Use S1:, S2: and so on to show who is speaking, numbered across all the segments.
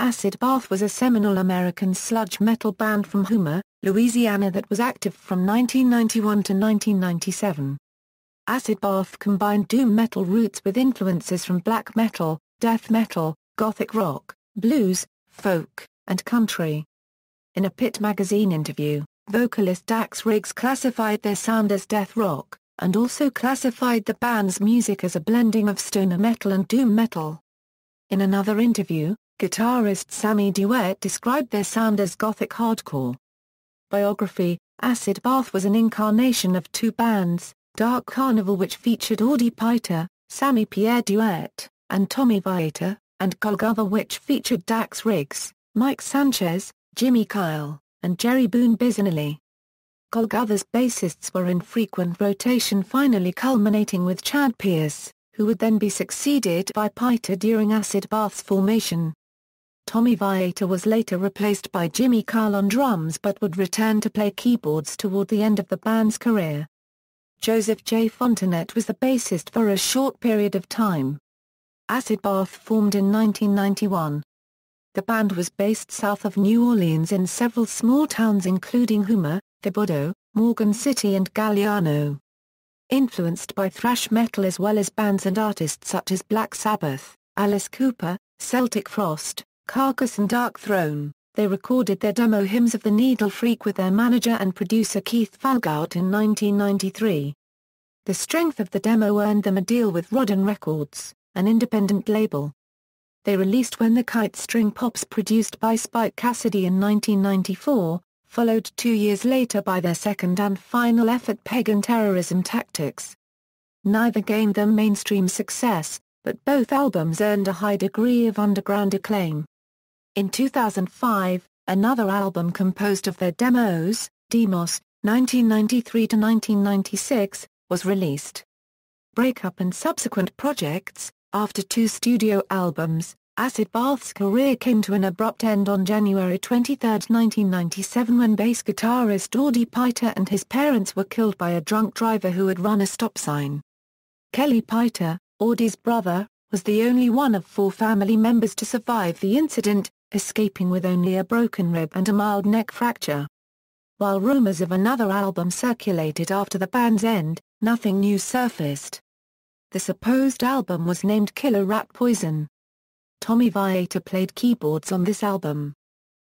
S1: Acid Bath was a seminal American sludge metal band from Houma, Louisiana that was active from 1991 to 1997. Acid Bath combined doom metal roots with influences from black metal, death metal, gothic rock, blues, folk, and country. In a Pit magazine interview, vocalist Dax Riggs classified their sound as death rock, and also classified the band's music as a blending of stoner metal and doom metal. In another interview, guitarist Sammy Duet described their sound as gothic hardcore. Biography: Acid Bath was an incarnation of two bands, Dark Carnival, which featured Audie Piter, Sammy Duet, and Tommy Vietor, and Golgotha, which featured Dax Riggs, Mike Sanchez, Jimmy Kyle, and Jerry Boone Bisinelli. Golgotha's bassists were in frequent rotation, finally culminating with Chad Pierce, who would then be succeeded by Piter during Acid Bath's formation. Tommy Vietor was later replaced by Jimmy Kyle on drums but would return to play keyboards toward the end of the band's career. Joseph J. Fontanet was the bassist for a short period of time. Acid Bath formed in 1991. The band was based south of New Orleans in several small towns including Houma, Thibodaux, Morgan City and Galliano. Influenced by thrash metal as well as bands and artists such as Black Sabbath, Alice Cooper, Celtic Frost, Carcass and Dark Throne, they recorded their demo Hymns of the Needle Freak with their manager and producer Keith Falgout in 1993. The strength of the demo earned them a deal with Rodden Records, an independent label. They released When the Kite String Pops, produced by Spike Cassidy in 1994, followed 2 years later by their second and final effort Pagan Terrorism Tactics. Neither gained them mainstream success, but both albums earned a high degree of underground acclaim. In 2005, another album composed of their demos, Demos, 1993-1996, was released. Breakup and subsequent projects: after 2 studio albums, Acid Bath's career came to an abrupt end on January 23, 1997, when bass guitarist Audie Piter and his parents were killed by a drunk driver who had run a stop sign. Kelly Piter, Audie's brother, was the only one of 4 family members to survive the incident, escaping with only a broken rib and a mild neck fracture. While rumors of another album circulated after the band's end, nothing new surfaced. The supposed album was named Killer Rat Poison. Tommy Vietor played keyboards on this album.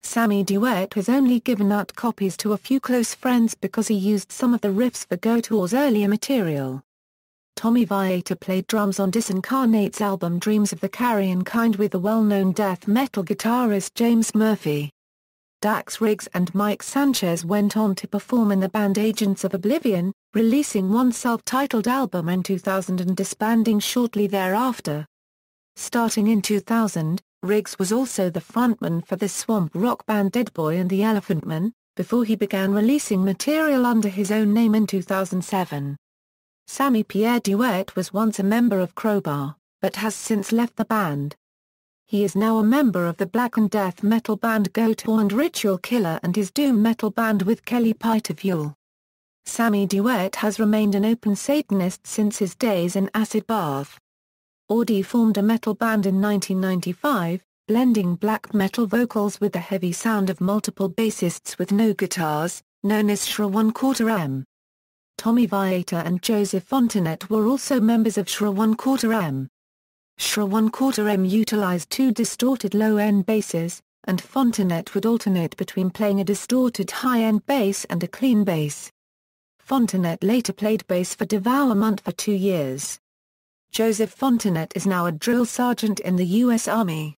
S1: Sammy Duet was only given out copies to a few close friends because he used some of the riffs for Gotor's earlier material. Tommy Vietor played drums on Disincarnate's album Dreams of the Carrion Kind with the well-known death metal guitarist James Murphy. Dax Riggs and Mike Sanchez went on to perform in the band Agents of Oblivion, releasing one self-titled album in 2000 and disbanding shortly thereafter. Starting in 2000, Riggs was also the frontman for the swamp rock band Dead Boy and the Elephant Man, before he began releasing material under his own name in 2007. Sammy Duet was once a member of Crowbar, but has since left the band. He is now a member of the black and death metal band Gotor and Ritual Killer and his doom metal band with Kelly Piter Fuel. Sammy Duet has remained an open Satanist since his days in Acid Bath. Audie formed a metal band in 1995, blending black metal vocals with the heavy sound of multiple bassists with no guitars, known as Shra 1/4M. Tommy Vietor and Joseph Fontanet were also members of Shra 1/4M. Shra 1/4M utilized 2 distorted low-end basses, and Fontanet would alternate between playing a distorted high-end bass and a clean bass. Fontanet later played bass for Devourment for 2 years. Joseph Fontanet is now a drill sergeant in the U.S. Army.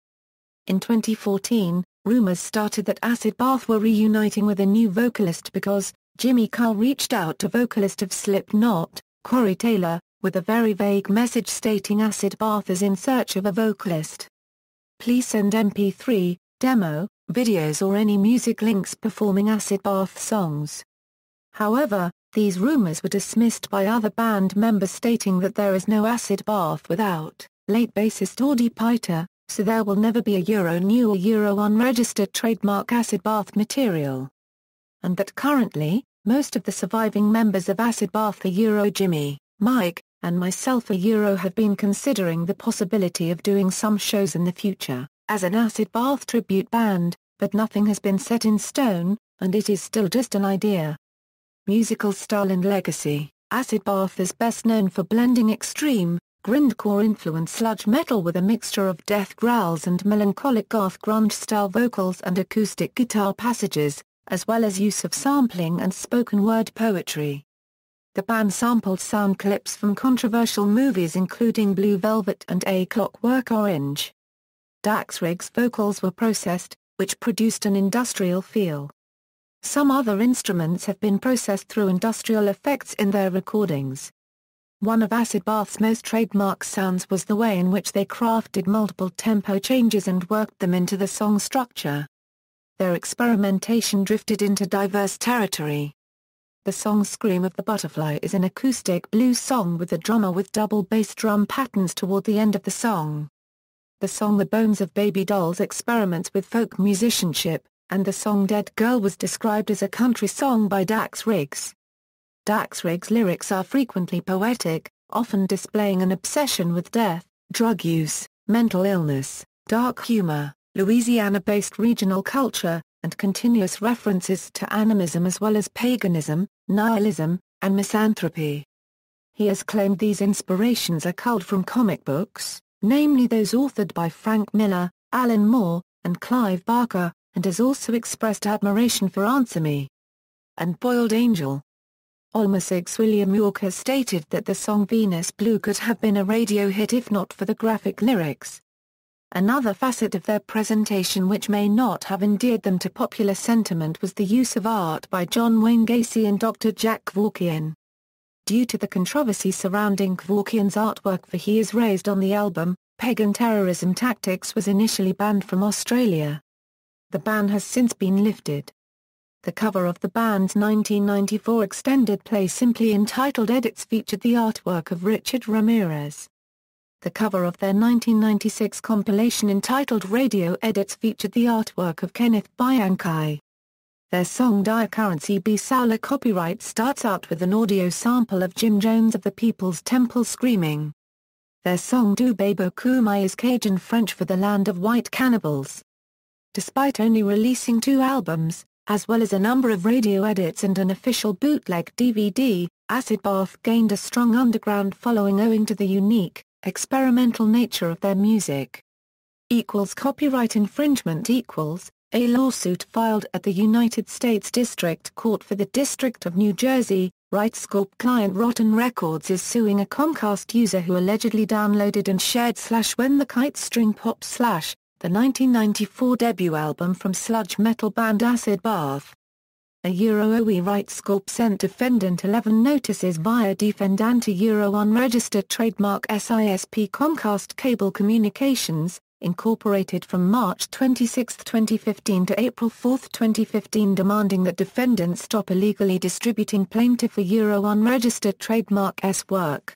S1: In 2014, rumors started that Acid Bath were reuniting with a new vocalist because Jimmy Kyle reached out to vocalist of Slipknot, Corey Taylor, with a very vague message stating Acid Bath is in search of a vocalist. Please send MP3, demo, videos or any music links performing Acid Bath songs. However, these rumors were dismissed by other band members stating that there is no Acid Bath without late bassist Audie Piter, so there will never be a new or unregistered trademark Acid Bath material. And that currently, most of the surviving members of Acid Bath Jimmy, Mike, and myself have been considering the possibility of doing some shows in the future, as an acid bath tribute band, but nothing has been set in stone, and it is still just an idea. Musical style and legacy. Acid Bath is best known for blending extreme, grindcore-influenced sludge metal with a mixture of death growls and melancholic goth grunge-style vocals and acoustic guitar passages, as well as use of sampling and spoken-word poetry. The band sampled sound clips from controversial movies including Blue Velvet and A Clockwork Orange. Dax Riggs' vocals were processed, which produced an industrial feel. Some other instruments have been processed through industrial effects in their recordings. One of Acid Bath's most trademark sounds was the way in which they crafted multiple tempo changes and worked them into the song structure. Their experimentation drifted into diverse territory. The song Scream of the Butterfly is an acoustic blues song with a drummer with double bass drum patterns toward the end of the song. The song The Bones of Baby Dolls experiments with folk musicianship, and the song Dead Girl was described as a country song by Dax Riggs. Dax Riggs' lyrics are frequently poetic, often displaying an obsession with death, drug use, mental illness, dark humor, Louisiana-based regional culture, and continuous references to animism as well as paganism, nihilism, and misanthropy. He has claimed these inspirations are culled from comic books, namely those authored by Frank Miller, Alan Moore, and Clive Barker, and has also expressed admiration for Answer Me and Boiled Angel. Allmusic's William York has stated that the song Venus Blue could have been a radio hit if not for the graphic lyrics. Another facet of their presentation which may not have endeared them to popular sentiment was the use of art by John Wayne Gacy and Dr. Jack Kevorkian. Due to the controversy surrounding Kevorkian's artwork for He Is Raised on the album, Pagan Terrorism Tactics was initially banned from Australia. The ban has since been lifted. The cover of the band's 1994 extended play simply entitled Edits featured the artwork of Richard Ramirez. The cover of their 1996 compilation entitled Radio Edits featured the artwork of Kenneth Bianchi. Their song Dire Currency B Soula copyright starts out with an audio sample of Jim Jones of the People's Temple screaming. Their song Do Babo Koumai is Cajun French for the land of white cannibals. Despite only releasing 2 albums, as well as a number of radio edits and an official bootleg DVD, Acid Bath gained a strong underground following owing to the unique, experimental nature of their music. Copyright infringement a lawsuit filed at the United States District Court for the District of New Jersey, RightScorp client Rotten Records is suing a Comcast user who allegedly downloaded and shared When the Kite String Pops the 1994 debut album from sludge metal band Acid Bath. OE RightScorp sent defendant 11 notices via Defendante unregistered trademark SISP Comcast Cable Communications, Incorporated from March 26, 2015 to April 4, 2015 demanding that defendants stop illegally distributing plaintiff unregistered trademark S work.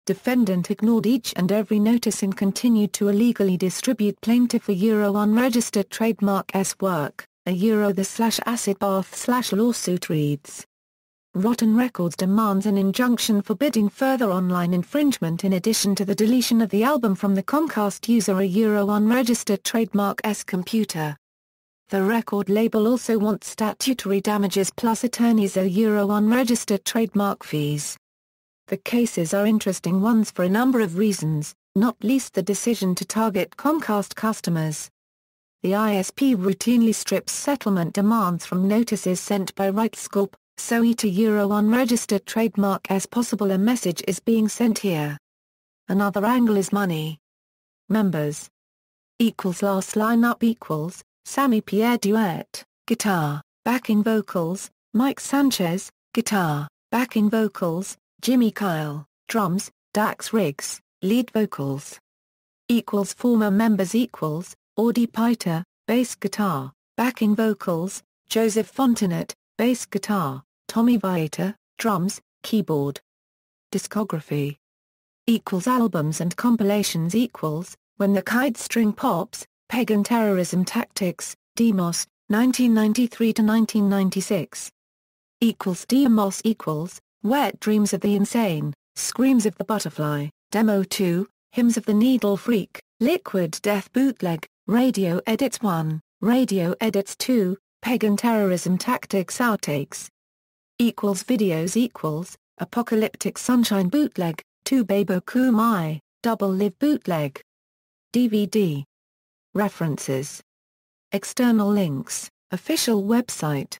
S1: Defendant ignored each and every notice and continued to illegally distribute plaintiff unregistered trademark S work. The Acid Bath lawsuit reads. Rotten Records demands an injunction forbidding further online infringement in addition to the deletion of the album from the Comcast user unregistered trademark S computer. The record label also wants statutory damages plus attorneys unregistered trademark fees. The cases are interesting ones for a number of reasons, not least the decision to target Comcast customers. The ISP routinely strips settlement demands from notices sent by RightScorp, so unregistered trademark as possible a message is being sent here. Another angle is money. Members Last lineup Sammy Duet, guitar, backing vocals, Mike Sanchez, guitar, backing vocals, Jimmy Kyle, drums, Dax Riggs, lead vocals. Former members Audie Piter, bass guitar, backing vocals, Joseph Fontanet, bass guitar, Tommy Vieira, drums, keyboard. Discography Albums and compilations When the Kite String Pops, Pagan Terrorism Tactics, Demos, 1993-1996. Demos Wet Dreams of the Insane, Screams of the Butterfly, Demo 2, Hymns of the Needle Freak, Liquid Death Bootleg, Radio Edits 1, Radio Edits 2, Pagan Terrorism Tactics Outtakes. Videos Apocalyptic Sunshine Bootleg, 2 Bebo Kumai, Double Live Bootleg. DVD. References. External links, official website.